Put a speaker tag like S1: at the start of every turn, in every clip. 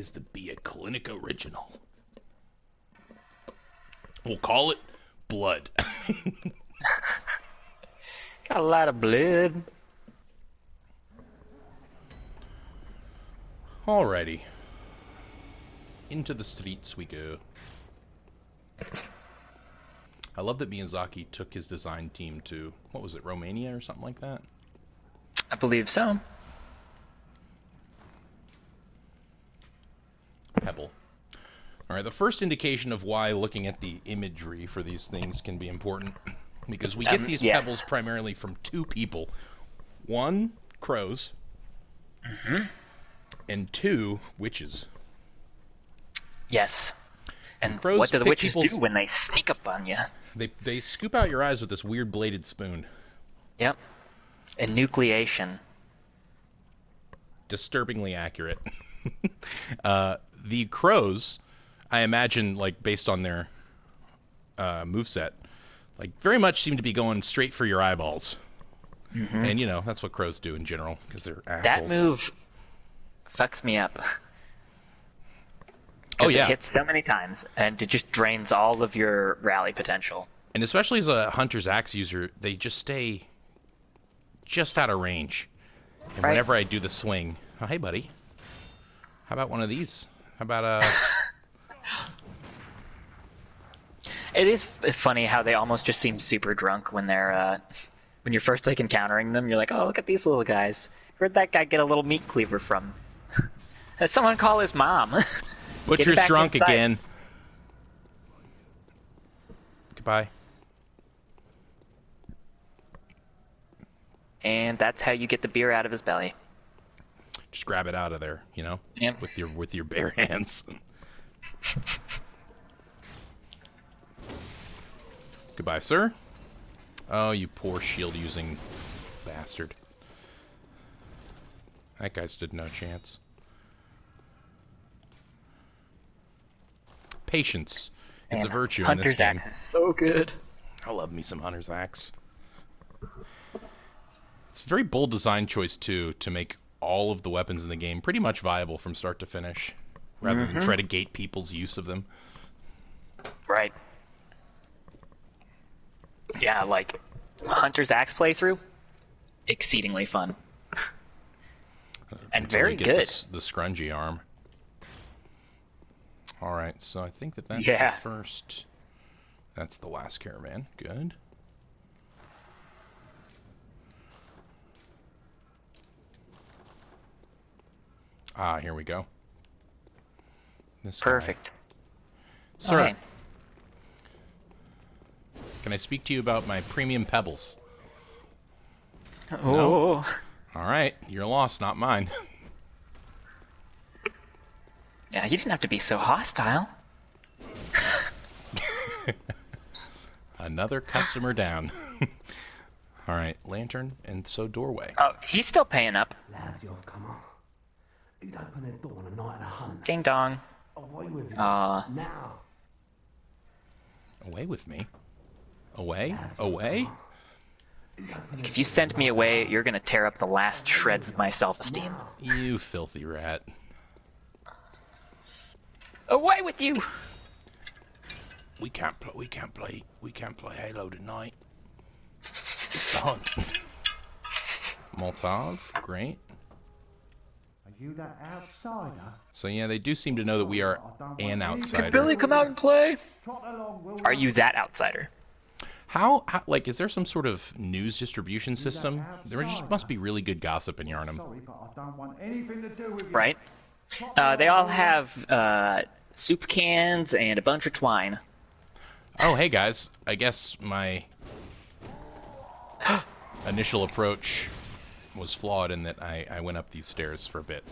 S1: is to be a clinic original. We'll call it Blood.
S2: Got a lot of blood.
S1: Alrighty. Into the streets we go. I love that Miyazaki took his design team to, what was it, Romania or something like that?
S2: I believe so.
S1: Pebble. Alright, the first indication of why looking at the imagery for these things can be important, because we get these pebbles primarily from two people. One, crows, and two, witches.
S2: Yes. And
S1: crows
S2: what do the
S1: pick
S2: witches do when they sneak up on you?
S1: They scoop out your eyes with this weird bladed spoon.
S2: Yep. Enucleation.
S1: Disturbingly accurate. The crows, I imagine, like, based on their moveset, like, very much seem to be going straight for your eyeballs. And, you know, that's what crows do in general, because they're assholes.
S2: That move fucks me up.
S1: Oh, yeah.
S2: It hits so many times, and it just drains all of your rally potential.
S1: And especially as a Hunter's Axe user, they just stay just out of range. And whenever I do the swing... Oh, hey, buddy. How about one of these? How about,
S2: It is funny how they almost just seem super drunk when they're, when you're first, like, encountering them. You're like, oh, look at these little guys. Where'd that guy get a little meat cleaver from? Has someone call his mom?
S1: Butcher's drunk again. Goodbye.
S2: And that's how you get the beer out of his belly.
S1: Just grab it out of there, you know?
S2: Yep.
S1: With your bare hands. Goodbye, sir. Oh, you poor shield-using bastard. That guy stood no chance. Patience is a virtue in this game.
S2: Hunter's Axe is so good.
S1: I love me some Hunter's Axe. It's a very bold design choice, too, to make all of the weapons in the game pretty much viable from start to finish, rather than try to gate people's use of them.
S2: Right. Yeah, like, Hunter's Axe playthrough, exceedingly fun. And very good.
S1: The scrungy arm. Alright, so I think that's
S2: the
S1: first... That's the last caravan. Good. Ah, here we go. This
S2: Perfect.
S1: Guy. Sir,
S2: okay.
S1: Can I speak to you about my premium pebbles?
S2: Oh.
S1: No? Alright, you're lost, not mine.
S2: Yeah, you didn't have to be so hostile.
S1: Another customer down. Alright, lantern, and so doorway.
S2: Oh, he's still paying up. Ding dong.
S1: Away with me? Away? Away?
S2: If you send me away, you're gonna tear up the last shreds of my self-esteem.
S1: You filthy rat.
S2: Away with you!
S1: We can't play Halo tonight. It's the hunt. Molotov, great.
S3: Are you that outsider?
S1: So yeah, they do seem to know that we are an outsider.
S2: Can Billy come out and play? Are you that outsider?
S1: How, like, is there some sort of news distribution system? There just must be really good gossip in Yarnum.
S2: Right? They all have soup cans and a bunch of twine.
S1: Oh, hey guys. I guess my initial approach was flawed in that I went up these stairs for a bit.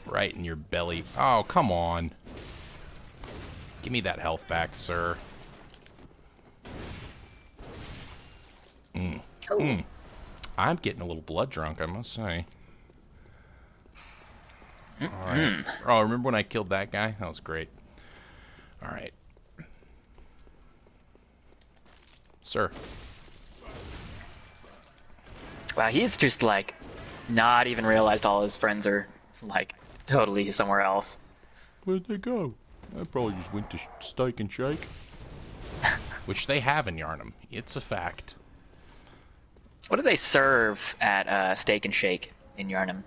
S1: Right in your belly. Oh, come on. Give me that health back, sir. I'm getting a little blood drunk, I must say. Alright. Oh, remember when I killed that guy? That was great. Alright. Sir.
S2: Wow, he's just, like, not even realized all his friends are, like, totally somewhere else.
S1: Where'd they go? I probably just went to Steak and Shake. Which they have in Yarnum. It's a fact.
S2: What do they serve at Steak and Shake in Yarnum?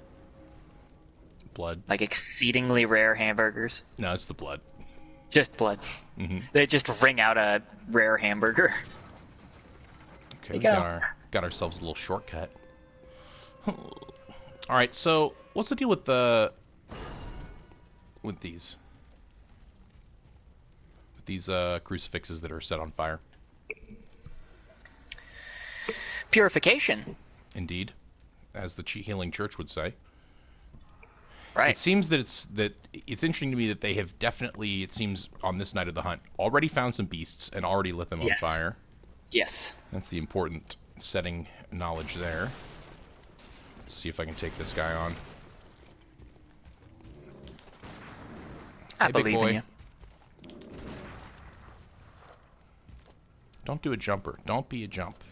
S1: Blood.
S2: Like exceedingly rare hamburgers?
S1: No, it's the blood.
S2: Just blood.
S1: Mm-hmm.
S2: They just wring out a rare hamburger.
S1: Okay, we got ourselves a little shortcut. Alright, so what's the deal with these? With these crucifixes that are set on fire?
S2: Purification.
S1: Indeed. As the Healing Church would say.
S2: Right.
S1: It seems that it's interesting to me that they have definitely, it seems, on this night of the hunt, already found some beasts and already lit them on fire.
S2: Yes.
S1: That's the important setting knowledge there. Let's see if I can take this guy on.
S2: I
S1: Hey, big
S2: believe
S1: boy.
S2: in you.
S1: Don't do a jumper. Don't be a jump.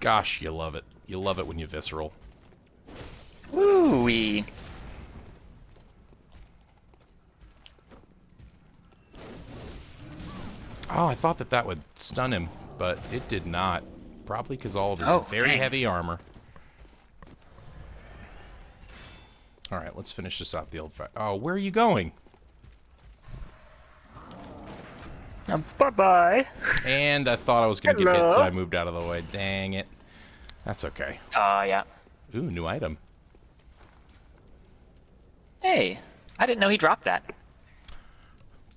S1: Gosh, you love it. You love it when you visceral.
S2: Woo-wee.
S1: Oh, I thought that would stun him, but it did not. Probably because all of his very
S2: dang.
S1: heavy armor. Alright, let's finish this out the old fight. Oh, where are you going?
S2: Bye-bye.
S1: And I thought I was going to get hit,
S2: Hello?
S1: so I moved out of the way. Dang it. That's okay.
S2: Yeah.
S1: Ooh, new item.
S2: Hey, I didn't know he dropped that.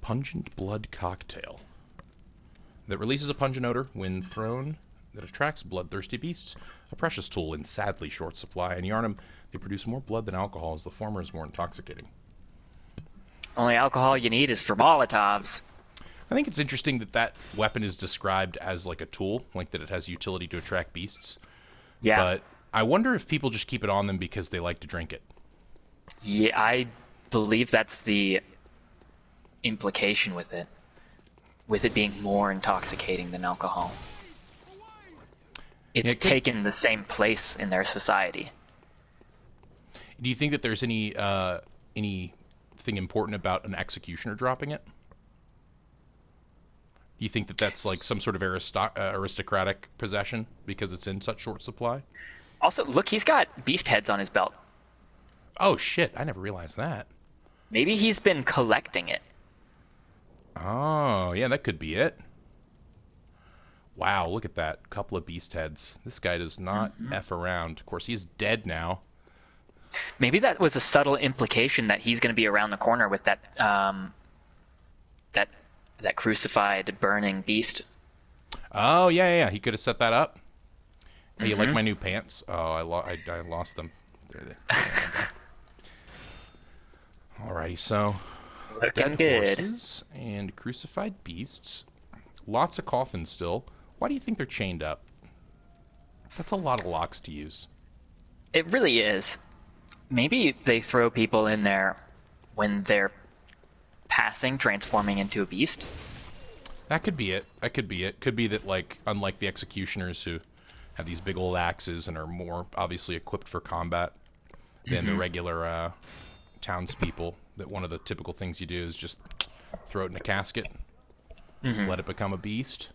S1: Pungent blood cocktail. That releases a pungent odor when thrown that attracts bloodthirsty beasts. A precious tool in sadly short supply. In Yarnum, they produce more blood than alcohol, as the former is more intoxicating.
S2: Only alcohol you need is for Molotovs.
S1: I think it's interesting that that weapon is described as like a tool, like that it has utility to attract beasts.
S2: Yeah.
S1: But I wonder if people just keep it on them because they like to drink it.
S2: Yeah, I believe that's the implication with it. With it being more intoxicating than alcohol. It's
S1: Yeah, it could-
S2: taken the same place in their society.
S1: Do you think that there's anything important about an executioner dropping it? Do you think that that's like some sort of aristocratic possession because it's in such short supply?
S2: Also, look, he's got beast heads on his belt.
S1: Oh shit, I never realized that.
S2: Maybe he's been collecting it.
S1: Oh, yeah, that could be it. Wow, look at that. Couple of beast heads. This guy does not F around. Of course, he's dead now.
S2: Maybe that was a subtle implication that he's going to be around the corner with that that crucified burning beast.
S1: Oh, yeah. He could have set that up. Hey, you like my new pants? Oh, I lost them. There they Alrighty, so...
S2: Looking
S1: Dead
S2: good.
S1: horses and crucified beasts. Lots of coffins still. Why do you think they're chained up? That's a lot of locks to use.
S2: It really is. Maybe they throw people in there when they're passing, transforming into a beast.
S1: That could be it. Could be that, like, unlike the executioners who have these big old axes and are more obviously equipped for combat than the regular townspeople, that one of the typical things you do is just throw it in a casket, let it become a beast.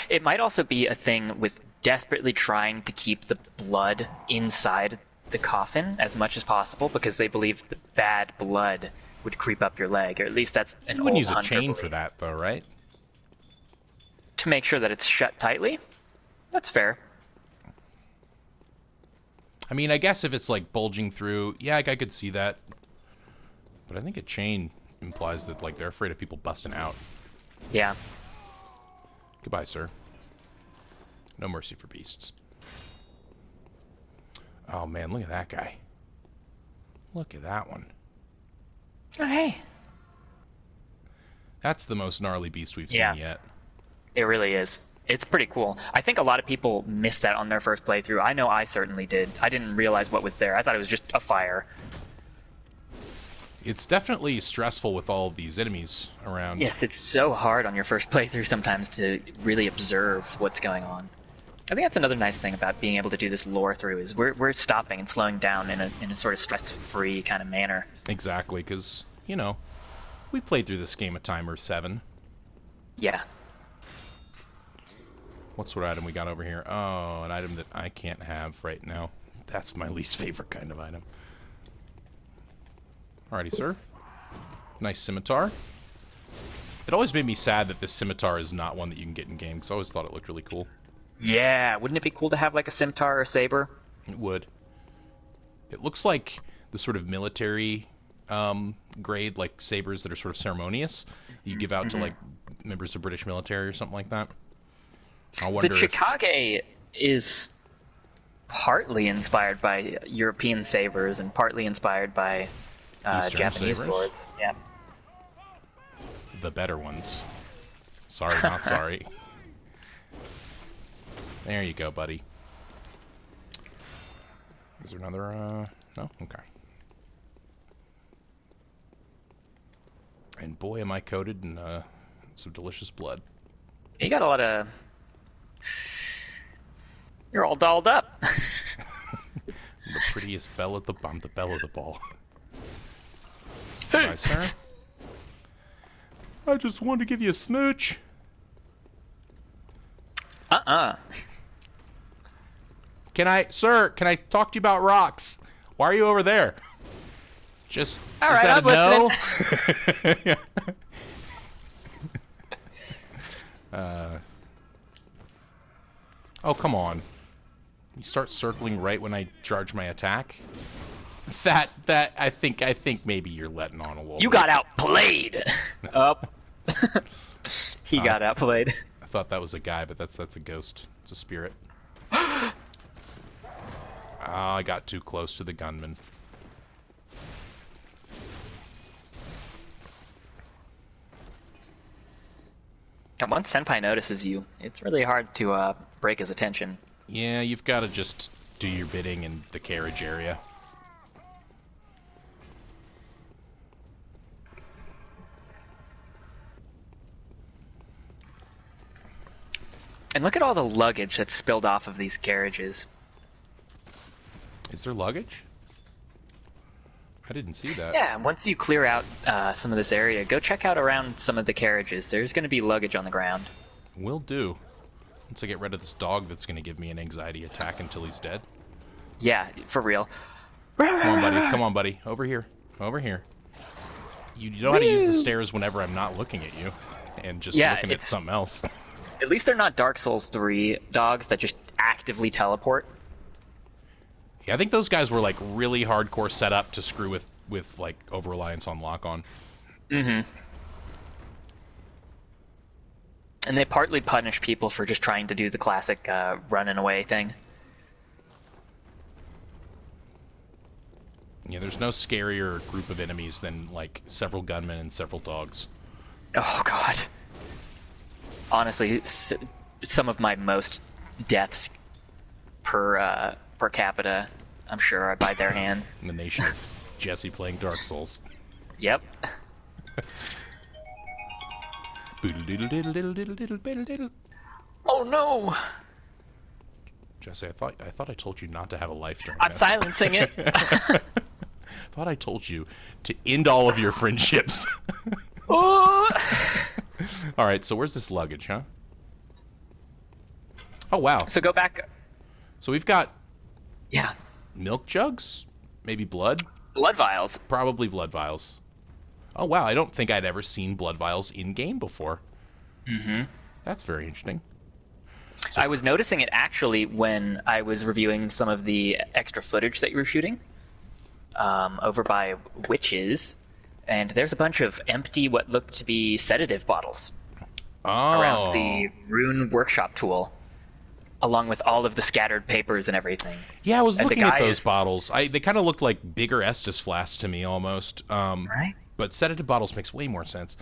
S2: It might also be a thing with desperately trying to keep the blood inside the coffin as much as possible because they believe the bad blood would creep up your leg, or at least that's an
S1: You wouldn't
S2: old
S1: use a
S2: hunter
S1: chain
S2: belief.
S1: for that, though, right?
S2: To make sure that it's shut tightly? That's fair.
S1: I mean, I guess if it's, like, bulging through, yeah, I could see that. But I think a chain implies that, like, they're afraid of people busting out.
S2: Yeah.
S1: Goodbye, sir. No mercy for beasts. Oh, man, look at that guy. Look at that one.
S2: Oh, hey.
S1: That's the most gnarly beast we've seen
S2: Yeah.
S1: yet.
S2: It really is. It's pretty cool. I think a lot of people missed that on their first playthrough. I know I certainly did. I didn't realize what was there. I thought it was just a fire.
S1: It's definitely stressful with all of these enemies around.
S2: Yes, it's so hard on your first playthrough sometimes to really observe what's going on. I think that's another nice thing about being able to do this lore through is we're stopping and slowing down in a sort of stress-free kind of manner.
S1: Exactly, because, you know, we played through this game a time or 7.
S2: Yeah.
S1: What sort of item we got over here? Oh, an item that I can't have right now. That's my least favorite kind of item. Alrighty, sir. Nice scimitar. It always made me sad that this scimitar is not one that you can get in game, because I always thought it looked really cool.
S2: Yeah, wouldn't it be cool to have like a scimitar or a saber?
S1: It would. It looks like the sort of military grade, like sabers that are sort of ceremonious. You give out to like members of British military or something like that. I wonder
S2: The Chikage is partly inspired by European sabers and partly inspired by Japanese
S1: sabers?
S2: swords. Yeah.
S1: the better ones. Sorry, not sorry. There you go, buddy. Is there another, no? Okay. And boy, am I coated in, some delicious blood.
S2: You got a lot of... You're all dolled up.
S1: The prettiest belle at the... I'm the belle of the ball.
S2: Hey.
S1: Hi, sir. I just wanted to give you a smooch. Sir, can I talk to you about rocks? Why are you over there? Just,
S2: all
S1: is
S2: right,
S1: that
S2: I'm
S1: a no? Oh, come on. You start circling right when I charge my attack? I think maybe you're letting on a little
S2: You
S1: bit.
S2: got outplayed. Up. He got outplayed.
S1: I thought that was a guy, but that's a ghost. It's a spirit. I got too close to the gunman.
S2: And once Senpai notices you, it's really hard to break his attention.
S1: Yeah, you've got to just do your bidding in the carriage area.
S2: And look at all the luggage that's spilled off of these carriages.
S1: Is there luggage? I didn't see that.
S2: Yeah, once you clear out some of this area, go check out around some of the carriages. There's going to be luggage on the ground.
S1: Will do. Once I get rid of this dog that's going to give me an anxiety attack until he's dead.
S2: Yeah, for real.
S1: Come on, buddy. Come on, buddy. Over here. Over here. You know how to use the stairs whenever I'm not looking at you. And just looking at something else.
S2: At least they're not Dark Souls 3 dogs that just actively teleport.
S1: Yeah, I think those guys were like really hardcore set up to screw with like over-reliance on lock-on.
S2: Mm-hmm. And they partly punish people for just trying to do the classic running away thing.
S1: Yeah, there's no scarier group of enemies than like several gunmen and several dogs.
S2: Oh god. Honestly, some of my most deaths per capita, I'm sure, are by their hand.
S1: In the nation of Jesse playing Dark Souls.
S2: Yep. Oh no!
S1: Jesse, I thought I told you not to have a life during
S2: I'm
S1: this.
S2: silencing it.
S1: Thought I told you to end all of your friendships.
S2: Oh!
S1: All right, so where's this luggage, huh? Oh wow.
S2: So go back.
S1: So we've got
S2: Yeah.
S1: milk jugs, maybe blood,
S2: Blood vials.
S1: probably blood vials. Oh wow, I don't think I'd ever seen blood vials in game before.
S2: Mm-hmm.
S1: That's very interesting.
S2: I was noticing it actually when I was reviewing some of the extra footage that you were shooting over by Witches, and there's a bunch of empty, what looked to be sedative bottles around the Rune Workshop tool, along with all of the scattered papers and everything.
S1: Yeah, I was
S2: And the
S1: looking at
S2: guy
S1: those
S2: is-
S1: bottles. They kind of looked like bigger Estus flasks to me almost.
S2: Right?
S1: But sedative bottles makes way more sense.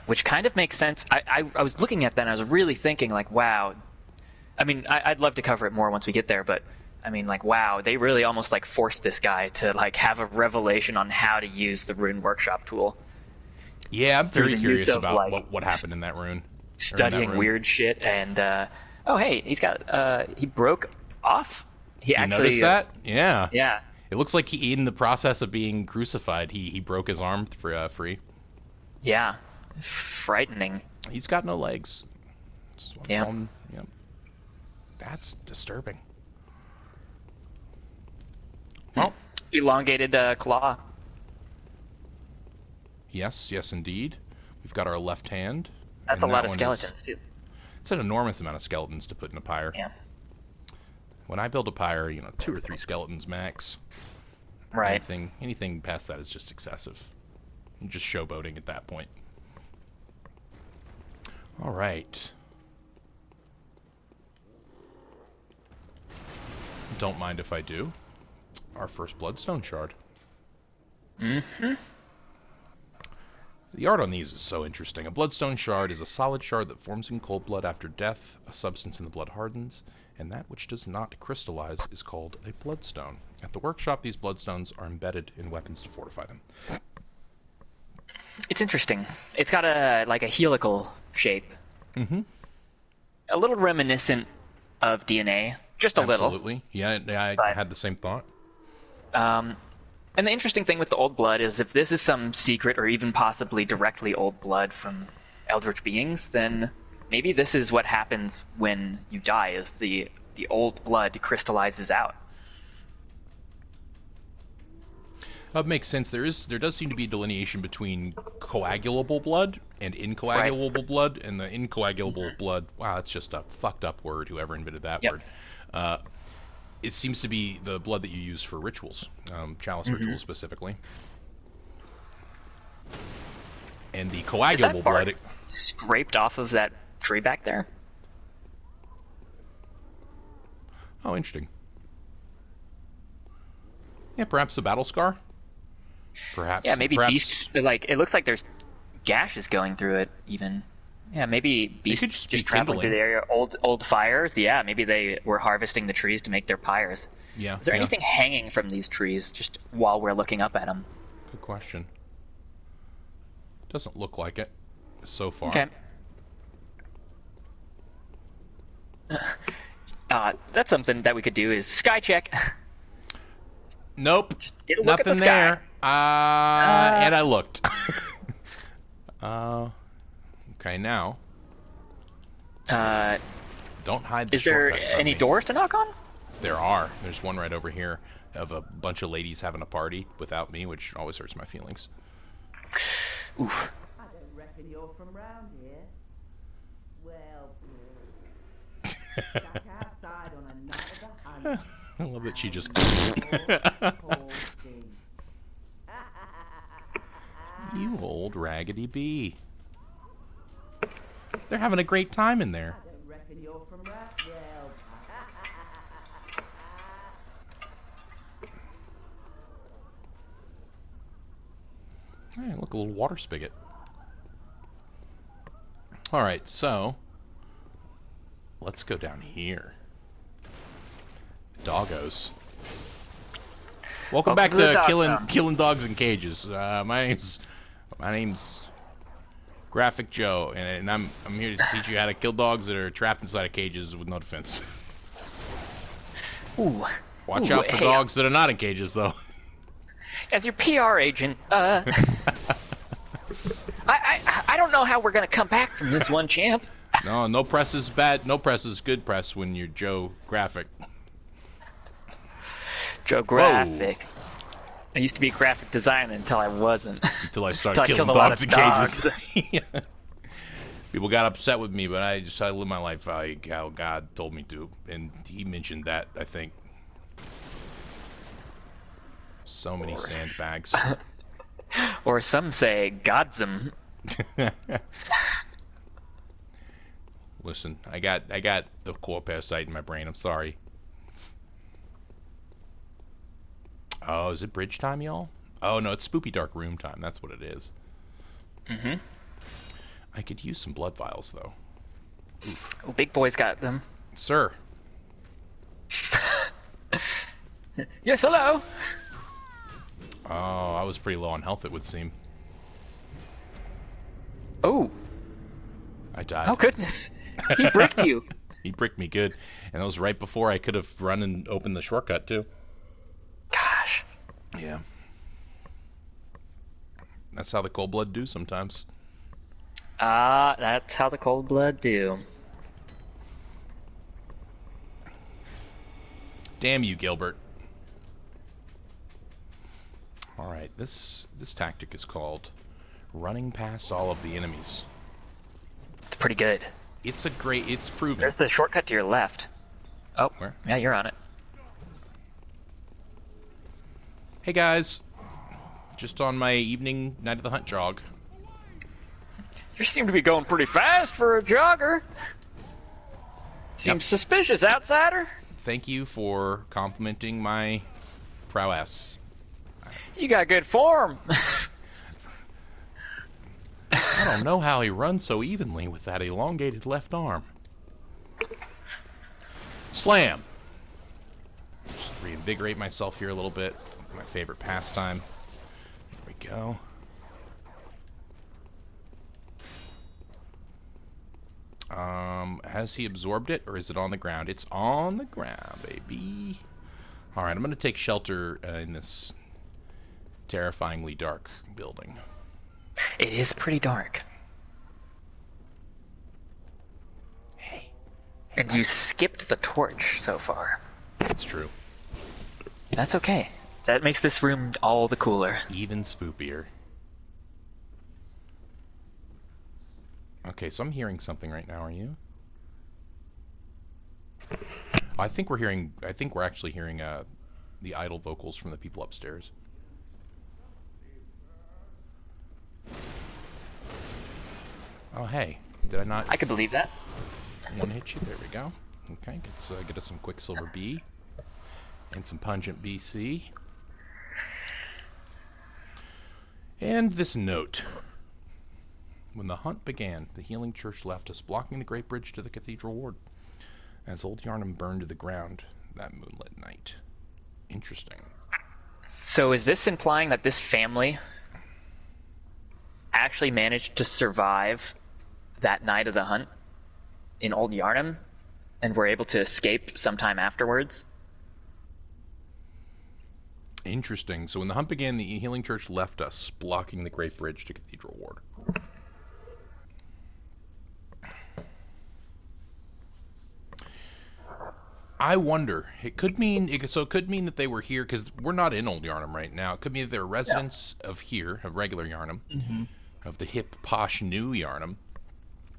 S2: Which kind of makes sense. I was looking at that and I was really thinking, like, wow. I mean, I'd love to cover it more once we get there, but I mean, like, wow, they really almost like forced this guy to like have a revelation on how to use the Rune Workshop tool.
S1: Yeah, I'm
S2: Through
S1: pretty
S2: the
S1: curious
S2: use of,
S1: about
S2: like,
S1: what happened in that rune. Or in that
S2: studying
S1: room.
S2: weird shit, and oh hey, he's got he broke off. He
S1: You
S2: actually
S1: noticed that? Yeah.
S2: yeah.
S1: It looks like he, in the process of being crucified, he broke his arm free.
S2: Yeah, frightening.
S1: He's got no legs. That's what I'm
S2: Yeah.
S1: calling- Yep. That's disturbing. Well,
S2: Elongated claw.
S1: yes, indeed. We've got our left hand.
S2: That's
S1: and
S2: a lot
S1: that
S2: of
S1: one
S2: skeletons too.
S1: It's an enormous amount of skeletons to put in a pyre.
S2: Yeah.
S1: When I build a pyre, 2 or 3 skeletons max.
S2: Right.
S1: Anything past that is just excessive. I'm just showboating at that point. All right. Don't mind if I do. Our first bloodstone shard.
S2: Mm-hmm.
S1: The art on these is so interesting. A bloodstone shard is a solid shard that forms in cold blood after death. A substance in the blood hardens, and that which does not crystallize is called a bloodstone. At the workshop, these bloodstones are embedded in weapons to fortify them.
S2: It's interesting. It's got a helical shape.
S1: Mm-hmm.
S2: A little reminiscent of DNA, just a little.
S1: Absolutely. Yeah, I
S2: But-
S1: had the same thought.
S2: And the interesting thing with the old blood is if this is some secret or even possibly directly old blood from eldritch beings, then maybe this is what happens when you die, is the old blood crystallizes out.
S1: That makes sense. There does seem to be a delineation between coagulable blood and incoagulable blood, and the incoagulable blood, wow, that's just a fucked up word, whoever invented that
S2: Yep.
S1: word. It seems to be the blood that you use for rituals, chalice rituals specifically. And the
S2: Is that
S1: coagulable
S2: bark
S1: blood...
S2: scraped off of that tree back there?
S1: Oh, interesting. Yeah, perhaps a battle scar? Perhaps.
S2: Yeah, maybe
S1: perhaps,
S2: beasts. Like, it looks like there's gashes going through it, even. Yeah, maybe beasts
S1: could just be
S2: just traveling through the
S1: kindling.
S2: area. Old fires. Yeah, maybe they were harvesting the trees to make their pyres.
S1: Yeah.
S2: Is there
S1: yeah.
S2: anything hanging from these trees just while we're looking up at them?
S1: Good question. Doesn't look like it so far.
S2: Okay. That's something that we could do is sky check.
S1: Nope.
S2: Just get a look at
S1: Nothing
S2: the sky.
S1: there. And I looked. Okay, now. Don't hide the
S2: Is there
S1: shortcut from
S2: any
S1: me.
S2: doors to knock on?
S1: There are. There's one right over here of a bunch of ladies having a party without me, which always hurts my feelings.
S2: Oof.
S4: I don't reckon you're from round here. Well, stuck outside on a night of the hunt.
S1: I love that she just...
S4: Poor thing.
S1: You old raggedy bee. They're having a great time in there.
S4: I don't reckon you're from round. Well,
S1: Hey, look, a little water spigot. Alright, so... let's go down here. Doggos. Welcome back
S2: to the
S1: to
S2: dog
S1: killing
S2: pound.
S1: killing dogs in cages. My name's Graphic Joe, and I'm here to teach you how to kill dogs that are trapped inside of cages with no defense.
S2: Ooh.
S1: Watch
S2: Ooh,
S1: out for
S2: hey,
S1: dogs that are not in cages, though.
S2: As your PR agent, I don't know how we're gonna come back from this one, champ.
S1: No press is bad. No press is good press when you're Joe Graphic.
S2: Joe Graphic. I used to be a graphic designer until I wasn't.
S1: Until I started
S2: Until I
S1: killing
S2: killed a lot
S1: dogs
S2: of
S1: in cages. Yeah. People got upset with me, but I lived my life how God told me to, and He mentioned that, I think. So many sandbags.
S2: Or some say Godzim.
S1: Listen, I got the core parasite in my brain. I'm sorry. Oh, is it bridge time, y'all? Oh no, it's spoopy dark room time. That's what it is.
S2: Mm-hmm.
S1: I could use some blood vials though. Oof.
S2: Oh, Big Boy's got them.
S1: Sir.
S2: Yes, hello.
S1: Oh, I was pretty low on health, it would seem.
S2: Oh.
S1: I died.
S2: Oh goodness. He bricked you.
S1: He bricked me good. And that was right before I could have run and opened the shortcut, too.
S2: Gosh.
S1: Yeah. That's how the cold blood do sometimes.
S2: That's how the cold blood do.
S1: Damn you, Gilbert. Alright, this tactic is called running past all of the enemies.
S2: It's pretty good.
S1: It's proven.
S2: There's the shortcut to your left. Oh,
S1: Where?
S2: yeah, you're on it.
S1: Hey guys. Just on my evening Night of the Hunt jog.
S2: You seem to be going pretty fast for a jogger. Seems suspicious, outsider.
S1: Thank you for complimenting my prowess.
S2: You got good form.
S1: I don't know how he runs so evenly with that elongated left arm. Slam! Just reinvigorate myself here a little bit. My favorite pastime. There we go. Has he absorbed it, or is it on the ground? It's on the ground, baby. Alright, I'm going to take shelter in this terrifyingly dark building.
S2: It is pretty dark.
S1: Hey.
S2: And you skipped the torch so far.
S1: That's true.
S2: That's okay. That makes this room all the cooler.
S1: Even spoopier. Okay, so I'm hearing something right now, are you? I think we're actually hearing the idle vocals from the people upstairs. Oh, hey. Did I not
S2: I could believe that.
S1: one hit you? There we go. Okay, let's get us some Quicksilver B. And some Pungent BC. And this note. When the hunt began, the healing church left us, blocking the great bridge to the cathedral ward. As old Yarnum burned to the ground that moonlit night. Interesting.
S2: So is this implying that this family actually managed to survive that night of the hunt in Old Yarnum and were able to escape sometime afterwards?
S1: Interesting. So when the hunt began, the healing church left us, blocking the great bridge to cathedral ward. I wonder. It could mean that they were here because we're not in Old Yarnum right now. It could mean that they're residents of here, of regular Yarnum, of the hip, posh, new Yarnum.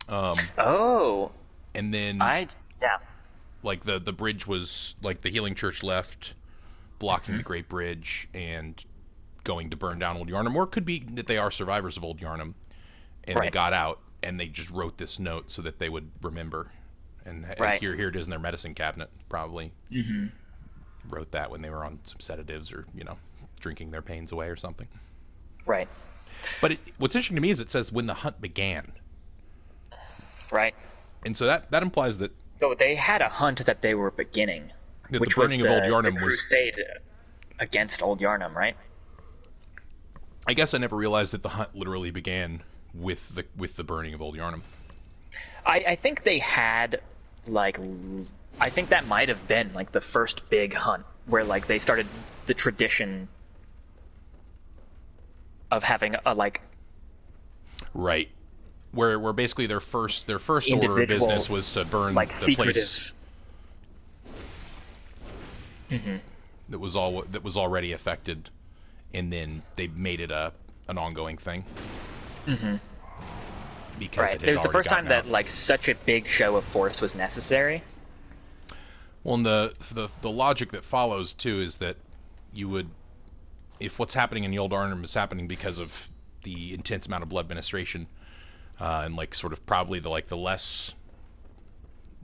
S2: Oh.
S1: And then, like the bridge was like the healing church left, blocking the Great Bridge and going to burn down Old Yarnum. Or it could be that they are survivors of Old Yarnum, and they got out and they just wrote this note so that they would remember. And here it is in their medicine cabinet, probably. Wrote that when they were on some sedatives or, drinking their pains away or something.
S2: Right.
S1: But what's interesting to me is it says when the hunt began.
S2: Right.
S1: And so that implies that...
S2: So they had a hunt that they were beginning, which
S1: the burning
S2: was
S1: of Old Yarnum
S2: the crusade against Old Yarnum, right?
S1: I guess I never realized that the hunt literally began with the burning of Old Yarnum.
S2: I think they had... I think that might have been the first big hunt where they started the tradition of having a
S1: right, where basically their first order of business was to burn the place that was already affected, and then they made it an ongoing thing. Because
S2: it was the first time that such a big show of force was necessary.
S1: Well, and the logic that follows too is that you would, if what's happening in the Old Yarnum is happening because of the intense amount of blood ministration, and sort of probably the less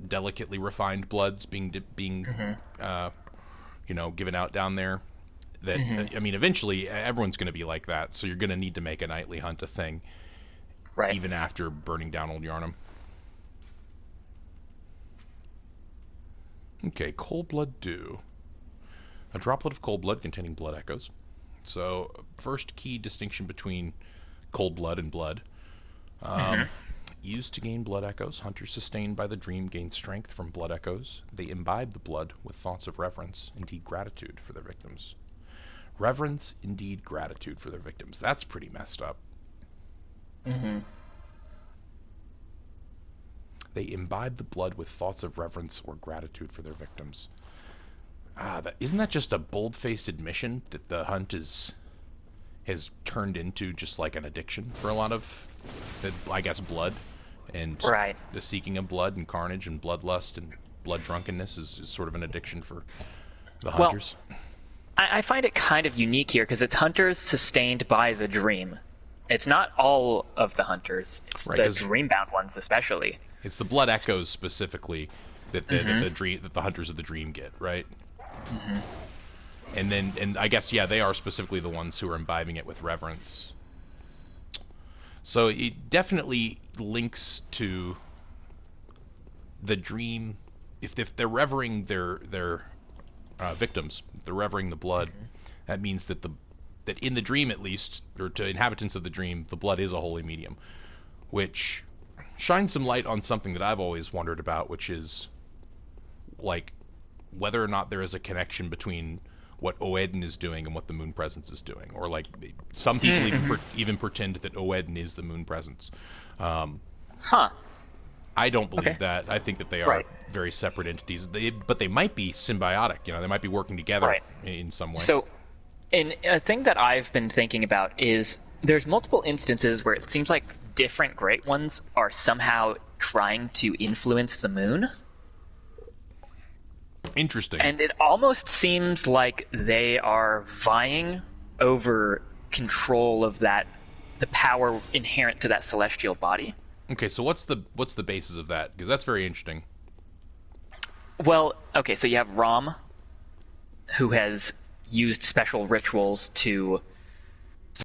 S1: delicately refined bloods being given out down there, that I mean, eventually everyone's going to be like that. So you're going to need to make a nightly hunt a thing. Right. Even after burning down Old Yarnum. Okay, Cold Blood Dew. A droplet of cold blood containing blood echoes. So, first key distinction between cold blood and blood. Used to gain blood echoes, hunters sustained by the dream gain strength from blood echoes. They imbibe the blood with thoughts of reverence, indeed gratitude for their victims. Reverence, indeed gratitude for their victims. That's pretty messed up. They imbibe the blood with thoughts of reverence or gratitude for their victims. Isn't that just a bold-faced admission that the hunt has turned into just like an addiction for a lot of, I guess, blood, and
S2: Right.
S1: the seeking of blood and carnage and bloodlust and blood drunkenness is sort of an addiction for the hunters.
S2: I find it kind of unique here because it's hunters sustained by the dream. It's not all of the hunters. It's
S1: Right,
S2: the
S1: 'cause
S2: dream-bound ones especially.
S1: It's the blood echoes specifically that the hunters of the dream get, right? And I guess, yeah, they are specifically the ones who are imbibing it with reverence. So it definitely links to the dream. If they're revering their victims, if they're revering the blood, that means that that in the dream, at least, or to inhabitants of the dream, the blood is a holy medium, which shines some light on something that I've always wondered about, which is like whether or not there is a connection between what Oedden is doing and what the Moon Presence is doing, or like some people even pretend that Oedden is the Moon Presence. I don't believe that. I think that they are very separate entities. But they might be symbiotic. You know, they might be working together in some way.
S2: So, and a thing that I've been thinking about is there's multiple instances where it seems like different Great Ones are somehow trying to influence the moon.
S1: Interesting.
S2: And it almost seems like they are vying over control of the power inherent to that celestial body.
S1: Okay, so what's the basis of that? Because that's very interesting.
S2: Well, okay, so you have Rom, who has used special rituals to